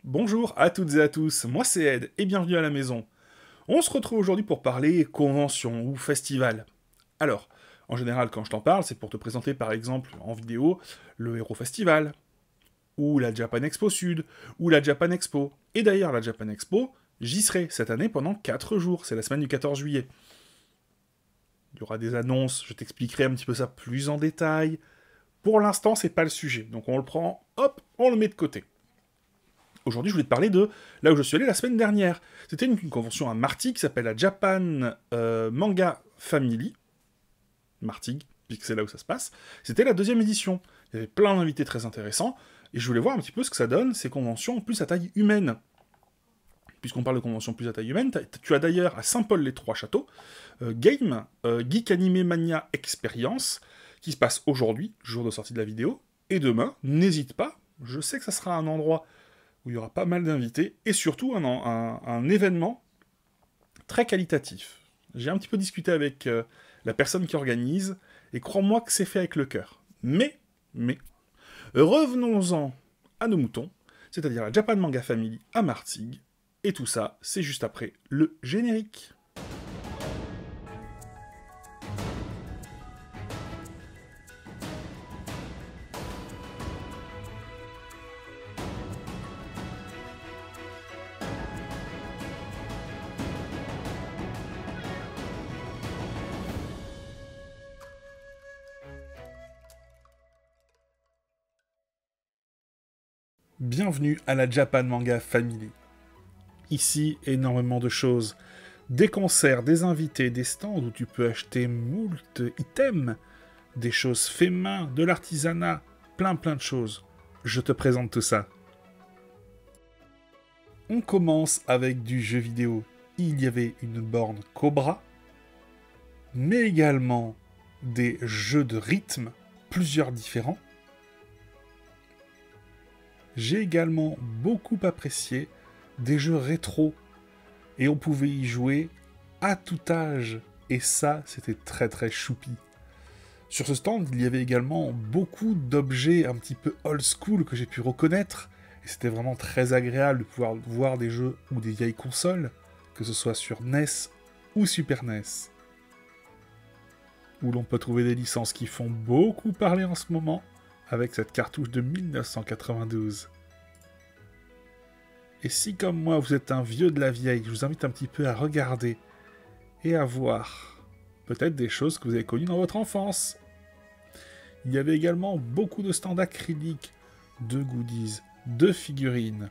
Bonjour à toutes et à tous, moi c'est Ed et bienvenue à la maison. On se retrouve aujourd'hui pour parler convention ou festival. Alors, en général quand je t'en parle, c'est pour te présenter par exemple en vidéo le Hero Festival, ou la Japan Expo Sud, ou la Japan Expo. Et d'ailleurs la Japan Expo, j'y serai cette année pendant 4 jours, c'est la semaine du 14 juillet. Il y aura des annonces, je t'expliquerai un petit peu ça plus en détail. Pour l'instant, c'est pas le sujet, donc on le prend, hop, on le met de côté. Aujourd'hui, je voulais te parler de là où je suis allé la semaine dernière. C'était une convention à Martigues qui s'appelle la Japan Manga Family. Martigues, puisque c'est là où ça se passe. C'était la 2e édition. Il y avait plein d'invités très intéressants. Et je voulais voir un petit peu ce que ça donne, ces conventions plus à taille humaine. Puisqu'on parle de conventions plus à taille humaine, tu as d'ailleurs à Saint-Paul-les-Trois-Châteaux, Game, Geek Anime Mania Experience, qui se passe aujourd'hui, jour de sortie de la vidéo, et demain, n'hésite pas, je sais que ça sera un endroit où il y aura pas mal d'invités, et surtout un événement très qualitatif. J'ai un petit peu discuté avec la personne qui organise, et crois-moi que c'est fait avec le cœur. Mais, revenons-en à nos moutons, c'est-à-dire la Japan Manga Family à Martigues, et tout ça, c'est juste après le générique. Bienvenue à la Japan Manga Family. Ici, énormément de choses. Des concerts, des invités, des stands où tu peux acheter moult items, des choses fait main, de l'artisanat, plein de choses. Je te présente tout ça. On commence avec du jeu vidéo. Il y avait une borne Cobra, mais également des jeux de rythme, plusieurs différents. J'ai également beaucoup apprécié des jeux rétro, et on pouvait y jouer à tout âge, et ça, c'était très choupi. Sur ce stand, il y avait également beaucoup d'objets un petit peu old school que j'ai pu reconnaître, et c'était vraiment très agréable de pouvoir voir des jeux ou des vieilles consoles, que ce soit sur NES ou Super NES, où l'on peut trouver des licences qui font beaucoup parler en ce moment, avec cette cartouche de 1992. Et si, comme moi, vous êtes un vieux de la vieille, je vous invite un petit peu à regarder et à voir peut-être des choses que vous avez connues dans votre enfance. Il y avait également beaucoup de stands acryliques, de goodies, de figurines.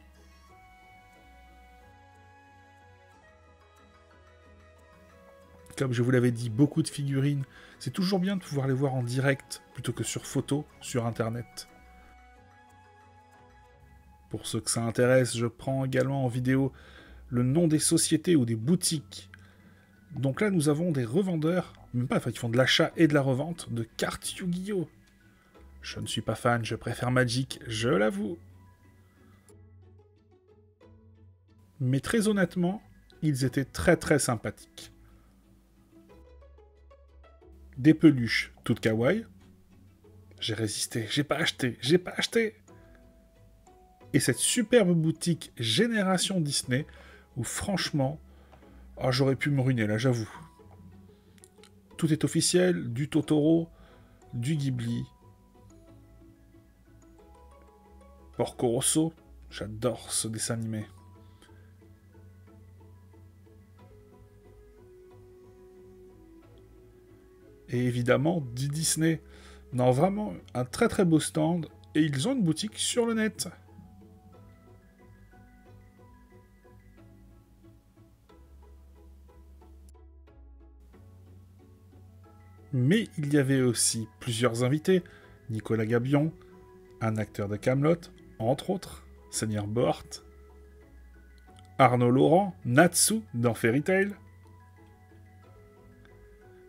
Comme je vous l'avais dit, beaucoup de figurines. C'est toujours bien de pouvoir les voir en direct plutôt que sur photo sur Internet. Pour ceux que ça intéresse, je prends également en vidéo le nom des sociétés ou des boutiques. Donc là, nous avons des revendeurs, même pas, enfin, qui font de l'achat et de la revente de cartes Yu-Gi-Oh! Je ne suis pas fan, je préfère Magic, je l'avoue. Mais très honnêtement, ils étaient très sympathiques. Des peluches toutes kawaii. J'ai résisté, j'ai pas acheté. Et cette superbe boutique Génération Disney, où franchement, j'aurais pu me ruiner là, j'avoue. Tout est officiel, du Totoro, du Ghibli, Porco Rosso, j'adore ce dessin animé. Et évidemment, du Disney. Non, vraiment, un très beau stand, et ils ont une boutique sur le net. Mais il y avait aussi plusieurs invités, Nicolas Gabion, un acteur de Kaamelott, entre autres, Seigneur Bohort, Arnaud Laurent, Natsu dans Fairy Tail,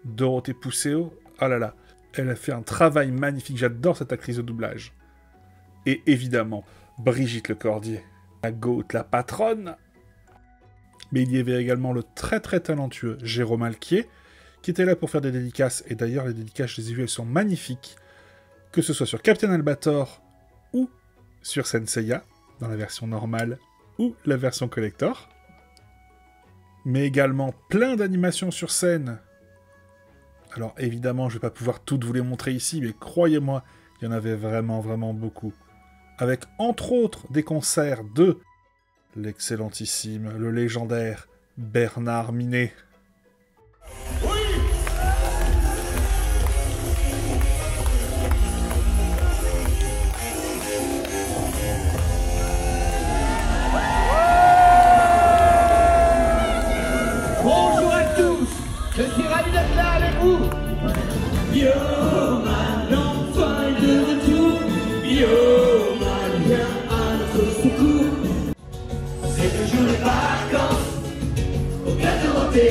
Dorothée Pousseau, oh là là, elle a fait un travail magnifique, j'adore cette actrice de doublage. Et évidemment, Brigitte Lecordier, la goat, la patronne. Mais il y avait également le très talentueux Jérôme Alquier, qui était là pour faire des dédicaces, et d'ailleurs les dédicaces, je les ai vues, elles sont magnifiques, que ce soit sur Captain Albator ou sur Senseiya, dans la version normale, ou la version collector. Mais également plein d'animations sur scène. Alors évidemment, je vais pas pouvoir toutes vous les montrer ici, mais croyez-moi, il y en avait vraiment, vraiment beaucoup. Avec entre autres des concerts de l'excellentissime, le légendaire Bernard Minet. Bonjour à tous, je suis ravi d'être là avec vous. Yo man, l'enfant est de retour. Yo man, viens à notre secours. C'est le jour des vacances, au gâteau hanté.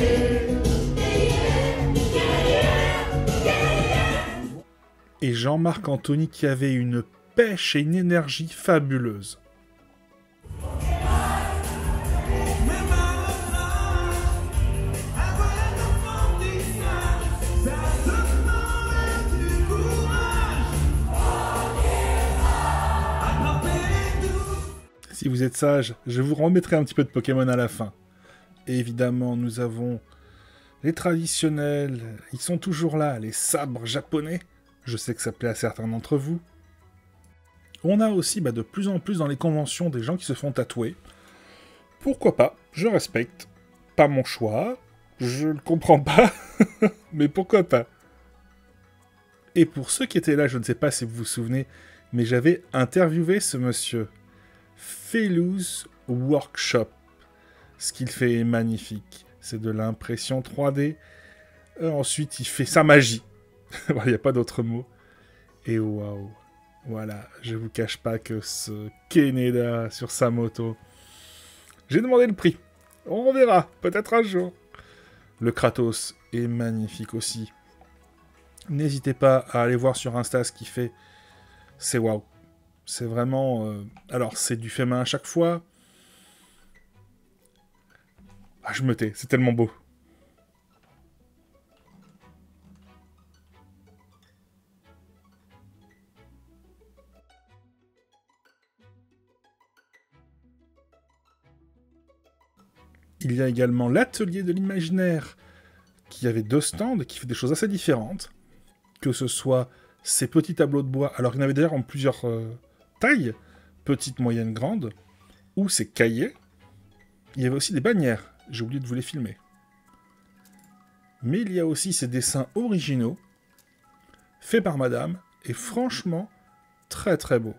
Et Jean-Marc Anthony qui avait une pêche et une énergie fabuleuse. Si vous êtes sage, je vous remettrai un petit peu de Pokémon à la fin. Et évidemment, nous avons les traditionnels, ils sont toujours là, les sabres japonais. Je sais que ça plaît à certains d'entre vous. On a aussi de plus en plus dans les conventions des gens qui se font tatouer. Pourquoi pas, je respecte. Pas mon choix, je le comprends pas, mais pourquoi pas. Et pour ceux qui étaient là, je ne sais pas si vous vous souvenez, mais j'avais interviewé ce monsieur. Fellows Workshop. Ce qu'il fait est magnifique. C'est de l'impression 3D. Ensuite, il fait sa magie. Il n'y a pas d'autre mot. Et waouh. Voilà, je vous cache pas que ce Kaneda sur sa moto. J'ai demandé le prix. On verra, peut-être un jour. Le Kratos est magnifique aussi. N'hésitez pas à aller voir sur Insta ce qu'il fait. C'est waouh. C'est vraiment... Alors, c'est du fait main à chaque fois. Ah, je me tais, c'est tellement beau. Il y a également l'atelier de l'imaginaire, qui avait 2 stands, qui fait des choses assez différentes. Que ce soit ces petits tableaux de bois, alors il y en avait d'ailleurs en plusieurs tailles, petites, moyennes, grandes, ou ces cahiers. Il y avait aussi des bannières, j'ai oublié de vous les filmer. Mais il y a aussi ces dessins originaux, faits par madame, et franchement, très très beaux.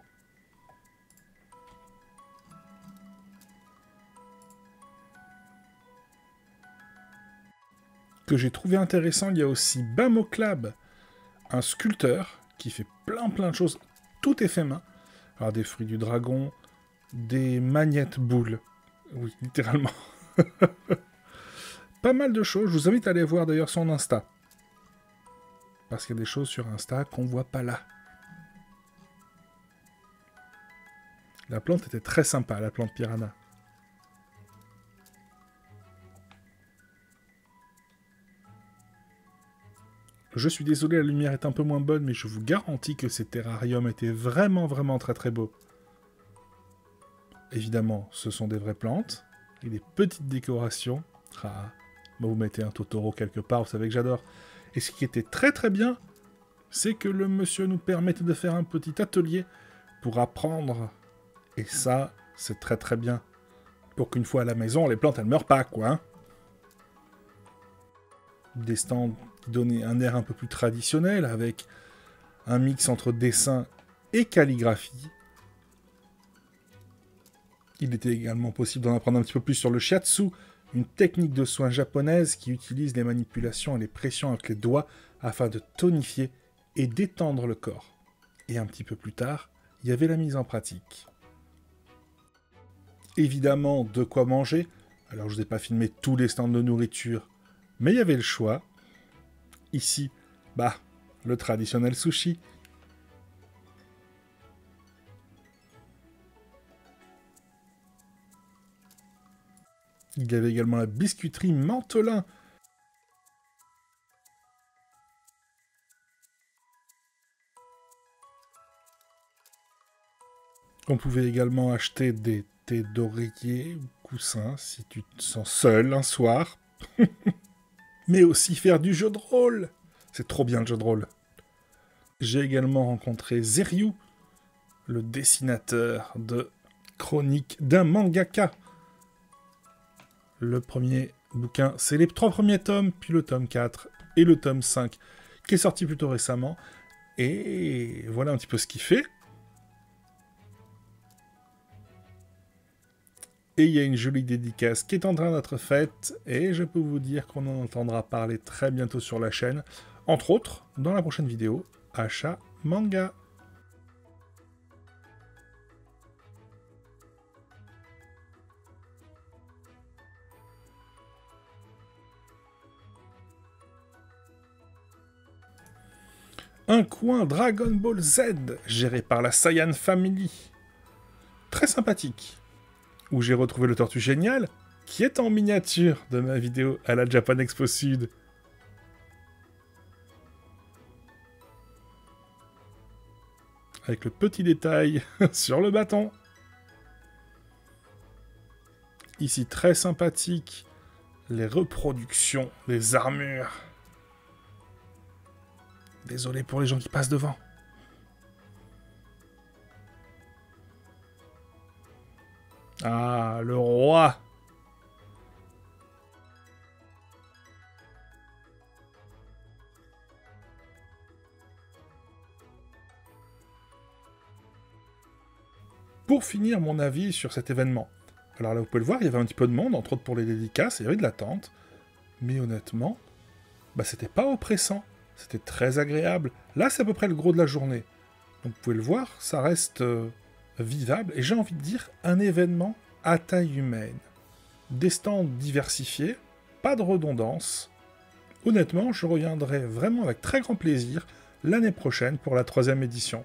Que j'ai trouvé intéressant, il y a aussi Bamoclab, un sculpteur qui fait plein de choses. Tout est fait main. Alors des fruits du dragon, des magnettes boules. Oui, littéralement. Pas mal de choses. Je vous invite à aller voir d'ailleurs son Insta. Parce qu'il y a des choses sur Insta qu'on voit pas là. La plante était très sympa, la plante piranha. Je suis désolé, la lumière est un peu moins bonne, mais je vous garantis que ces terrariums étaient vraiment, vraiment très très beaux. Évidemment, ce sont des vraies plantes, et des petites décorations. Ah, vous mettez un Totoro quelque part, vous savez que j'adore. Et ce qui était très très bien, c'est que le monsieur nous permettait de faire un petit atelier pour apprendre. Et ça, c'est très très bien. Pour qu'une fois à la maison, les plantes, elles meurent pas, quoi. Hein. Des stands qui donnaient un air un peu plus traditionnel, avec un mix entre dessin et calligraphie. Il était également possible d'en apprendre un petit peu plus sur le shiatsu, une technique de soin japonaise qui utilise les manipulations et les pressions avec les doigts afin de tonifier et d'étendre le corps. Et un petit peu plus tard, il y avait la mise en pratique. Évidemment, de quoi manger. Alors, je n'ai pas filmé tous les stands de nourriture, mais il y avait le choix. Ici, le traditionnel sushi. Il y avait également la biscuiterie Mantelin. On pouvait également acheter des tes d'oreiller ou coussin si tu te sens seul un soir. Mais aussi faire du jeu de rôle. C'est trop bien le jeu de rôle. J'ai également rencontré Zeriou, le dessinateur de Chronique d'un mangaka. Le premier bouquin, c'est les 3 premiers tomes, puis le tome 4 et le tome 5, qui est sorti plutôt récemment. Et voilà un petit peu ce qu'il fait. Et il y a une jolie dédicace qui est en train d'être faite, et je peux vous dire qu'on en entendra parler très bientôt sur la chaîne, entre autres, dans la prochaine vidéo, achat manga. Un coin Dragon Ball Z, géré par la Saiyan Family. Très sympathique. Où j'ai retrouvé le Tortue Génial, qui est en miniature de ma vidéo à la Japan Expo Sud. Avec le petit détail sur le bâton. Ici, très sympathique, les reproductions des armures. Désolé pour les gens qui passent devant. Ah, le roi! Pour finir mon avis sur cet événement. Alors là, vous pouvez le voir, il y avait un petit peu de monde, entre autres pour les dédicaces, il y avait de l'attente. Mais honnêtement, c'était pas oppressant. C'était très agréable. Là, c'est à peu près le gros de la journée. Donc vous pouvez le voir, ça reste vivable. Et j'ai envie de dire, un événement à taille humaine. Des stands diversifiés, pas de redondance. Honnêtement, je reviendrai vraiment avec très grand plaisir l'année prochaine pour la 3e édition.